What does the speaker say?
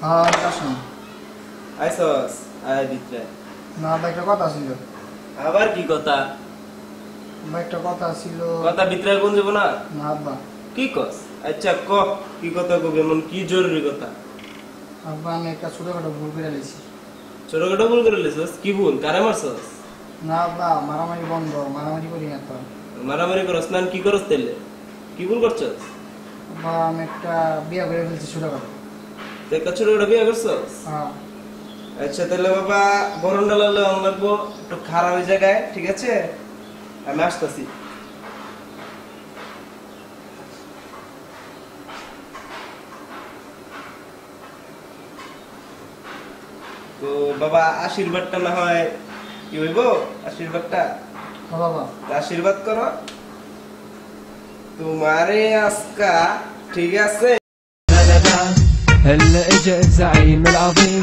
হ্যাঁ আসুন। আইসস আয় ভিতরে। না ভাই একটা কথা ছিল। আবার কি কথা? ভাই একটা কথা ছিল। কথা ভিতরে কোন যাব না? না আব্বা। কি কস? আচ্ছা ক কি কথা কবে এমন কি জরুরি কথা? আব্বা আমি একটা ছোটখাটো ভুল করে লেছি। ছোটখাটো ভুল করে লেছস? কি ভুল? কারে মারছস? না আব্বা মারামারি বন্ধ, মারামারি করি না তো। মারামারি করস না কি করস তাইলে? কি ভুল করছস? আব্বা আমি একটা বিয়ে করে ফেলছি ছোটখাটো। তুই একটা ছোটখাটো বিয়ে করছস? হ্যাঁ। আচ্ছা তাহলে বাবা বরণ ডালালে অন লাগবো একটু খারাপ ওই জায়গায়, ঠিক আছে? আমি আসতেছি। তো বাবা আশীর্বাদটা না হয় কি হইব? আশীর্বাদটা হ্যাঁ বাবা। আশীর্বাদ করো তোমারে আজকা, ঠিক আছে? هلا اجا الزعيم العظيم